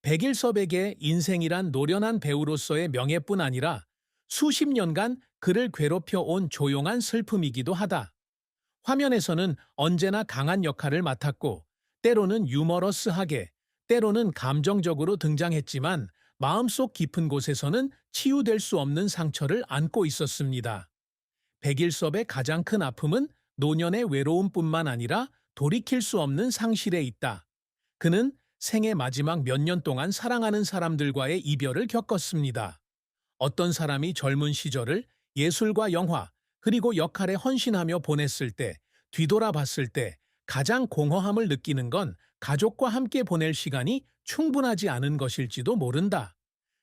백일섭에게 인생이란 노련한 배우로서의 명예뿐 아니라 수십 년간 그를 괴롭혀 온 조용한 슬픔이기도 하다. 화면에서는 언제나 강한 역할을 맡았고, 때로는 유머러스하게, 때로는 감정적으로 등장했지만 마음속 깊은 곳에서는 치유될 수 없는 상처를 안고 있었습니다. 백일섭의 가장 큰 아픔은 노년의 외로움뿐만 아니라 돌이킬 수 없는 상실에 있다. 그는 생의 마지막 몇 년 동안 사랑하는 사람들과의 이별을 겪었습니다. 어떤 사람이 젊은 시절을 예술과 영화, 그리고 역할에 헌신하며 보냈을 때, 뒤돌아봤을 때 가장 공허함을 느끼는 건 가족과 함께 보낼 시간이 충분하지 않은 것일지도 모른다.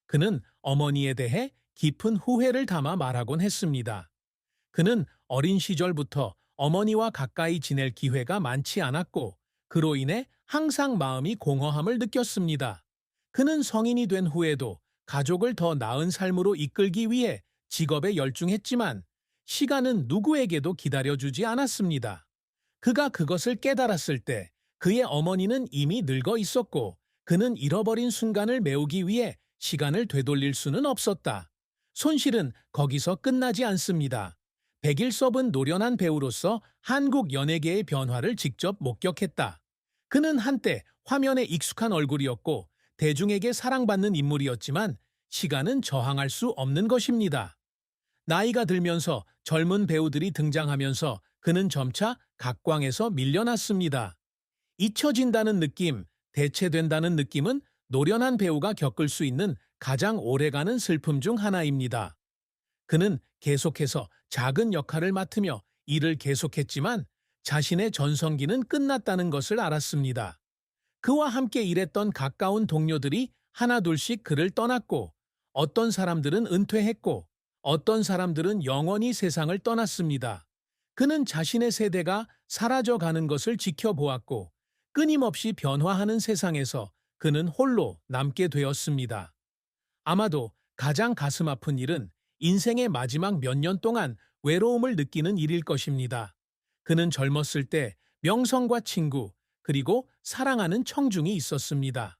그는 어머니에 대해 깊은 후회를 담아 말하곤 했습니다. 그는 어린 시절부터 어머니와 가까이 지낼 기회가 많지 않았고, 그로 인해 항상 마음이 공허함을 느꼈습니다. 그는 성인이 된 후에도 가족을 더 나은 삶으로 이끌기 위해 직업에 열중했지만 시간은 누구에게도 기다려주지 않았습니다. 그가 그것을 깨달았을 때 그의 어머니는 이미 늙어 있었고, 그는 잃어버린 순간을 메우기 위해 시간을 되돌릴 수는 없었다. 손실은 거기서 끝나지 않습니다. 백일섭은 노련한 배우로서 한국 연예계의 변화를 직접 목격했다. 그는 한때 화면에 익숙한 얼굴이었고 대중에게 사랑받는 인물이었지만 시간은 저항할 수 없는 것입니다. 나이가 들면서 젊은 배우들이 등장하면서 그는 점차 각광에서 밀려났습니다. 잊혀진다는 느낌, 대체된다는 느낌은 노련한 배우가 겪을 수 있는 가장 오래가는 슬픔 중 하나입니다. 그는 계속해서 작은 역할을 맡으며 일을 계속했지만 자신의 전성기는 끝났다는 것을 알았습니다. 그와 함께 일했던 가까운 동료들이 하나둘씩 그를 떠났고, 어떤 사람들은 은퇴했고, 어떤 사람들은 영원히 세상을 떠났습니다. 그는 자신의 세대가 사라져가는 것을 지켜보았고, 끊임없이 변화하는 세상에서 그는 홀로 남게 되었습니다. 아마도 가장 가슴 아픈 일은 인생의 마지막 몇 년 동안 외로움을 느끼는 일일 것입니다. 그는 젊었을 때 명성과 친구, 그리고 사랑하는 청중이 있었습니다.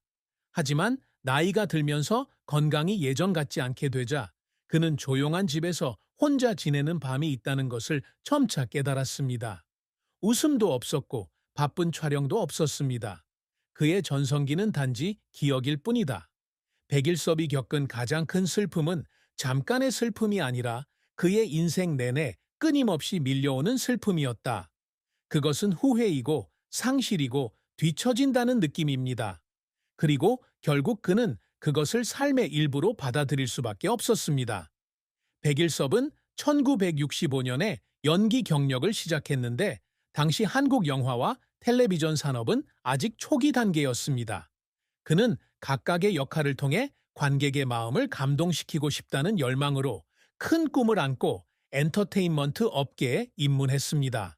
하지만 나이가 들면서 건강이 예전 같지 않게 되자 그는 조용한 집에서 혼자 지내는 밤이 있다는 것을 점차 깨달았습니다. 웃음도 없었고 바쁜 촬영도 없었습니다. 그의 전성기는 단지 기억일 뿐이다. 백일섭이 겪은 가장 큰 슬픔은 잠깐의 슬픔이 아니라 그의 인생 내내 끊임없이 밀려오는 슬픔이었다. 그것은 후회이고 상실이고 뒤처진다는 느낌입니다. 그리고 결국 그는 그것을 삶의 일부로 받아들일 수밖에 없었습니다. 백일섭은 1965년에 연기 경력을 시작했는데 당시 한국 영화와 텔레비전 산업은 아직 초기 단계였습니다. 그는 각각의 역할을 통해 관객의 마음을 감동시키고 싶다는 열망으로 큰 꿈을 안고 엔터테인먼트 업계에 입문했습니다.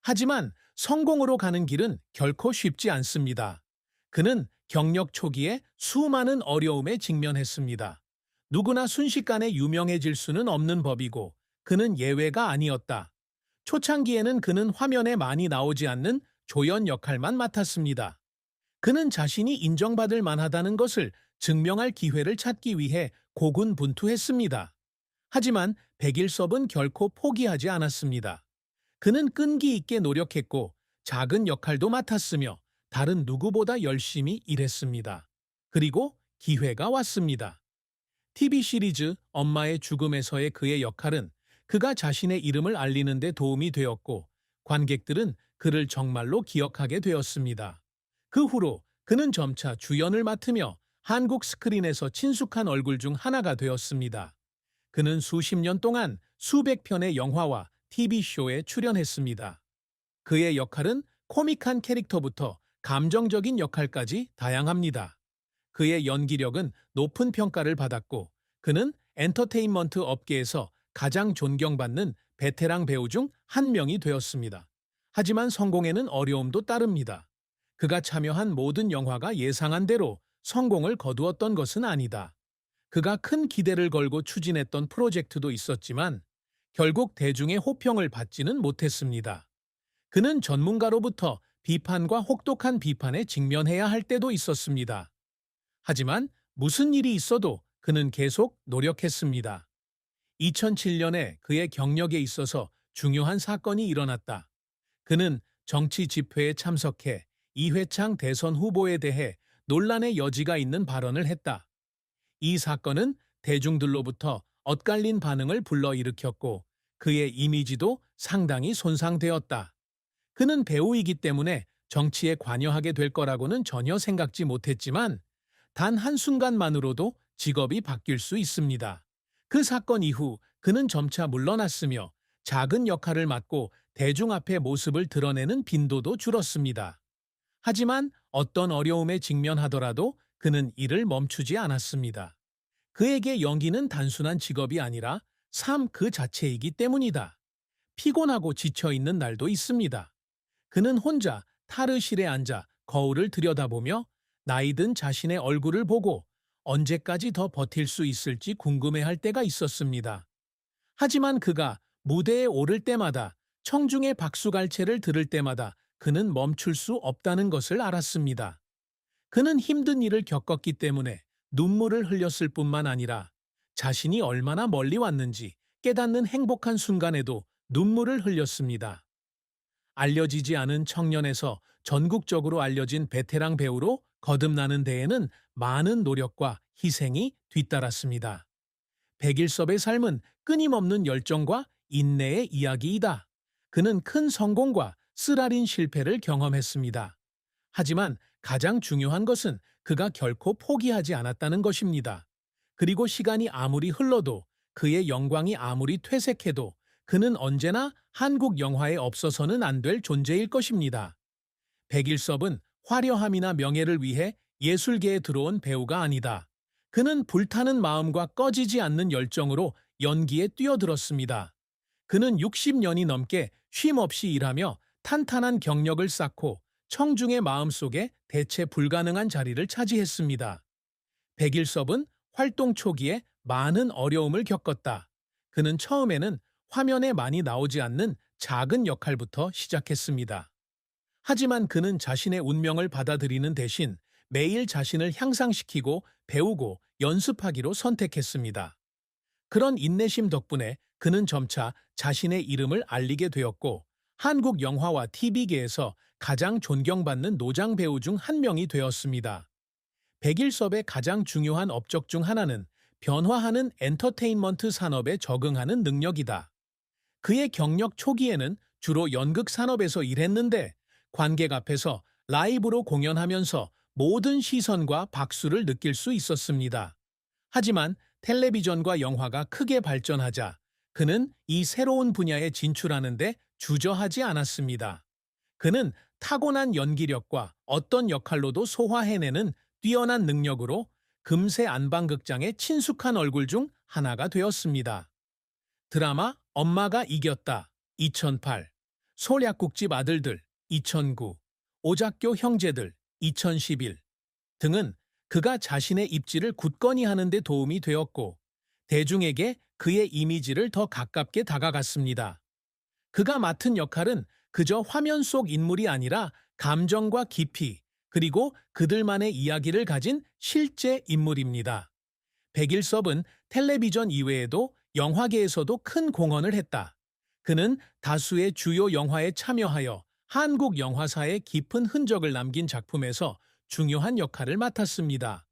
하지만 성공으로 가는 길은 결코 쉽지 않습니다. 그는 경력 초기에 수많은 어려움에 직면했습니다. 누구나 순식간에 유명해질 수는 없는 법이고 그는 예외가 아니었다. 초창기에는 그는 화면에 많이 나오지 않는 조연 역할만 맡았습니다. 그는 자신이 인정받을 만하다는 것을 증명할 기회를 찾기 위해 고군분투했습니다. 하지만 백일섭은 결코 포기하지 않았습니다. 그는 끈기 있게 노력했고 작은 역할도 맡았으며 다른 누구보다 열심히 일했습니다. 그리고 기회가 왔습니다. TV 시리즈 엄마의 죽음에서의 그의 역할은 그가 자신의 이름을 알리는 데 도움이 되었고 관객들은 그를 정말로 기억하게 되었습니다. 그 후로 그는 점차 주연을 맡으며 한국 스크린에서 친숙한 얼굴 중 하나가 되었습니다. 그는 수십 년 동안 수백 편의 영화와 TV쇼에 출연했습니다. 그의 역할은 코믹한 캐릭터부터 감정적인 역할까지 다양합니다. 그의 연기력은 높은 평가를 받았고 그는 엔터테인먼트 업계에서 가장 존경받는 베테랑 배우 중 한 명이 되었습니다. 하지만 성공에는 어려움도 따릅니다. 그가 참여한 모든 영화가 예상한 대로 성공을 거두었던 것은 아니다. 그가 큰 기대를 걸고 추진했던 프로젝트도 있었지만 결국 대중의 호평을 받지는 못했습니다. 그는 전문가로부터 비판과 혹독한 비판에 직면해야 할 때도 있었습니다. 하지만 무슨 일이 있어도 그는 계속 노력했습니다. 2007년에 그의 경력에 있어서 중요한 사건이 일어났다. 그는 정치 집회에 참석해 이회창 대선 후보에 대해 논란의 여지가 있는 발언을 했다. 이 사건은 대중들로부터 엇갈린 반응을 불러일으켰고 그의 이미지도 상당히 손상되었다. 그는 배우이기 때문에 정치에 관여하게 될 거라고는 전혀 생각지 못했지만 단 한순간만으로도 직업이 바뀔 수 있습니다. 그 사건 이후 그는 점차 물러났으며 작은 역할을 맡고 대중 앞에 모습을 드러내는 빈도도 줄었습니다. 하지만 어떤 어려움에 직면하더라도 그는 일을 멈추지 않았습니다. 그에게 연기는 단순한 직업이 아니라 삶 그 자체이기 때문이다. 피곤하고 지쳐 있는 날도 있습니다. 그는 혼자 타르실에 앉아 거울을 들여다보며 나이든 자신의 얼굴을 보고 언제까지 더 버틸 수 있을지 궁금해할 때가 있었습니다. 하지만 그가 무대에 오를 때마다 청중의 박수갈채를 들을 때마다 그는 멈출 수 없다는 것을 알았습니다. 그는 힘든 일을 겪었기 때문에 눈물을 흘렸을 뿐만 아니라 자신이 얼마나 멀리 왔는지 깨닫는 행복한 순간에도 눈물을 흘렸습니다. 알려지지 않은 청년에서 전국적으로 알려진 베테랑 배우로 거듭나는 데에는 많은 노력과 희생이 뒤따랐습니다. 백일섭의 삶은 끊임없는 열정과 인내의 이야기이다. 그는 큰 성공과 쓰라린 실패를 경험했습니다. 하지만 가장 중요한 것은 그가 결코 포기하지 않았다는 것입니다. 그리고 시간이 아무리 흘러도 그의 영광이 아무리 퇴색해도 그는 언제나 한국 영화에 없어서는 안 될 존재일 것입니다. 백일섭은 화려함이나 명예를 위해 예술계에 들어온 배우가 아니다. 그는 불타는 마음과 꺼지지 않는 열정으로 연기에 뛰어들었습니다. 그는 60년이 넘게 쉼없이 일하며 탄탄한 경력을 쌓고 청중의 마음속에 대체 불가능한 자리를 차지했습니다. 백일섭은 활동 초기에 많은 어려움을 겪었다. 그는 처음에는 화면에 많이 나오지 않는 작은 역할부터 시작했습니다. 하지만 그는 자신의 운명을 받아들이는 대신 매일 자신을 향상시키고 배우고 연습하기로 선택했습니다. 그런 인내심 덕분에 그는 점차 자신의 이름을 알리게 되었고 한국 영화와 TV계에서 가장 존경받는 노장 배우 중 한 명이 되었습니다. 백일섭의 가장 중요한 업적 중 하나는 변화하는 엔터테인먼트 산업에 적응하는 능력이다. 그의 경력 초기에는 주로 연극 산업에서 일했는데 관객 앞에서 라이브로 공연하면서 모든 시선과 박수를 느낄 수 있었습니다. 하지만 텔레비전과 영화가 크게 발전하자 그는 이 새로운 분야에 진출하는데 주저하지 않았습니다. 그는 타고난 연기력과 어떤 역할로도 소화해내는 뛰어난 능력으로 금세 안방극장의 친숙한 얼굴 중 하나가 되었습니다. 드라마 엄마가 이겼다 2008, 솔약국집 아들들 2009, 오작교 형제들 2011 등은 그가 자신의 입지를 굳건히 하는 데 도움이 되었고 대중에게 그의 이미지를 더 가깝게 다가갔습니다. 그가 맡은 역할은 그저 화면 속 인물이 아니라 감정과 깊이 그리고 그들만의 이야기를 가진 실제 인물입니다. 백일섭은 텔레비전 이외에도 영화계에서도 큰 공헌을 했다. 그는 다수의 주요 영화에 참여하여 한국 영화사에 깊은 흔적을 남긴 작품에서 중요한 역할을 맡았습니다.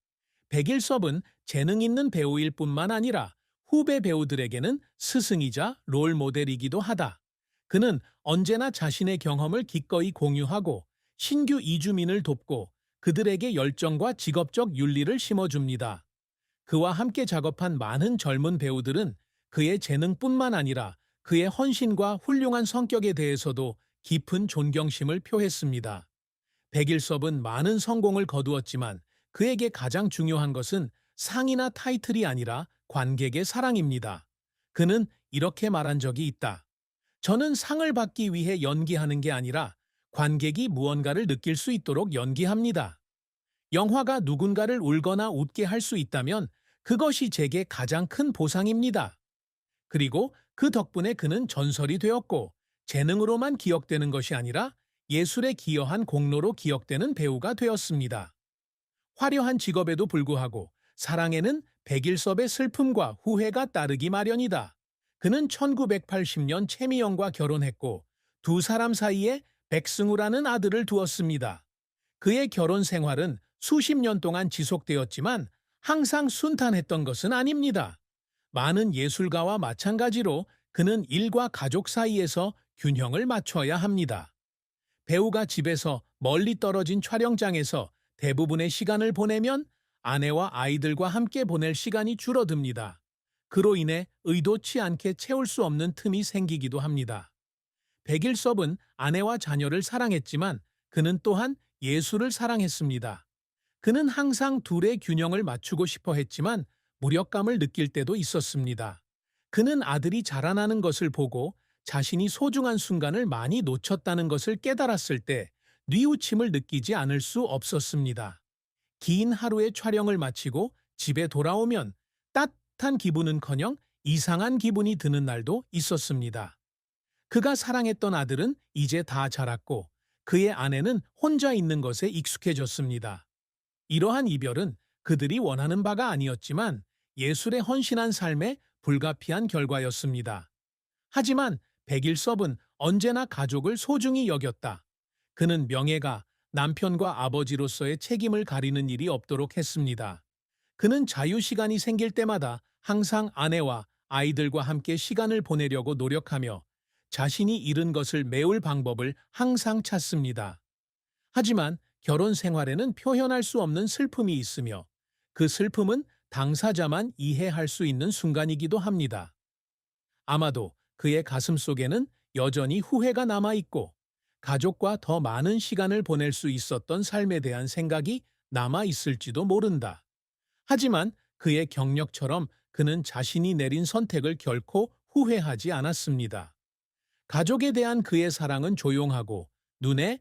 백일섭은 재능 있는 배우일 뿐만 아니라 후배 배우들에게는 스승이자 롤 모델이기도 하다. 그는 언제나 자신의 경험을 기꺼이 공유하고 신규 이주민을 돕고 그들에게 열정과 직업적 윤리를 심어줍니다. 그와 함께 작업한 많은 젊은 배우들은 그의 재능뿐만 아니라 그의 헌신과 훌륭한 성격에 대해서도 깊은 존경심을 표했습니다. 백일섭은 많은 성공을 거두었지만 그에게 가장 중요한 것은 상이나 타이틀이 아니라 관객의 사랑입니다. 그는 이렇게 말한 적이 있다. 저는 상을 받기 위해 연기하는 게 아니라 관객이 무언가를 느낄 수 있도록 연기합니다. 영화가 누군가를 울거나 웃게 할 수 있다면 그것이 제게 가장 큰 보상입니다. 그리고 그 덕분에 그는 전설이 되었고 재능으로만 기억되는 것이 아니라 예술에 기여한 공로로 기억되는 배우가 되었습니다. 화려한 직업에도 불구하고 사랑에는 백일섭의 슬픔과 후회가 따르기 마련이다. 그는 1980년 최미영과 결혼했고 두 사람 사이에 백승우라는 아들을 두었습니다. 그의 결혼 생활은 수십 년 동안 지속되었지만 항상 순탄했던 것은 아닙니다. 많은 예술가와 마찬가지로 그는 일과 가족 사이에서 균형을 맞춰야 합니다. 배우가 집에서 멀리 떨어진 촬영장에서 대부분의 시간을 보내면 아내와 아이들과 함께 보낼 시간이 줄어듭니다. 그로 인해 의도치 않게 채울 수 없는 틈이 생기기도 합니다. 백일섭은 아내와 자녀를 사랑했지만 그는 또한 예술을 사랑했습니다. 그는 항상 둘의 균형을 맞추고 싶어 했지만 무력감을 느낄 때도 있었습니다. 그는 아들이 자라나는 것을 보고 자신이 소중한 순간을 많이 놓쳤다는 것을 깨달았을 때 뉘우침을 느끼지 않을 수 없었습니다. 긴 하루의 촬영을 마치고 집에 돌아오면 따뜻한 기분은커녕 이상한 기분이 드는 날도 있었습니다. 그가 사랑했던 아들은 이제 다 자랐고 그의 아내는 혼자 있는 것에 익숙해졌습니다. 이러한 이별은 그들이 원하는 바가 아니었지만 예술에 헌신한 삶의 불가피한 결과였습니다. 하지만 백일섭은 언제나 가족을 소중히 여겼다. 그는 명예가 남편과 아버지로서의 책임을 가리는 일이 없도록 했습니다. 그는 자유시간이 생길 때마다 항상 아내와 아이들과 함께 시간을 보내려고 노력하며 자신이 잃은 것을 메울 방법을 항상 찾습니다. 하지만 결혼 생활에는 표현할 수 없는 슬픔이 있으며 그 슬픔은 당사자만 이해할 수 있는 순간이기도 합니다. 아마도 그의 가슴 속에는 여전히 후회가 남아있고 가족과 더 많은 시간을 보낼 수 있었던 삶에 대한 생각이 남아있을지도 모른다. 하지만 그의 경력처럼 그는 자신이 내린 선택을 결코 후회하지 않았습니다. 가족에 대한 그의 사랑은 조용하고 눈에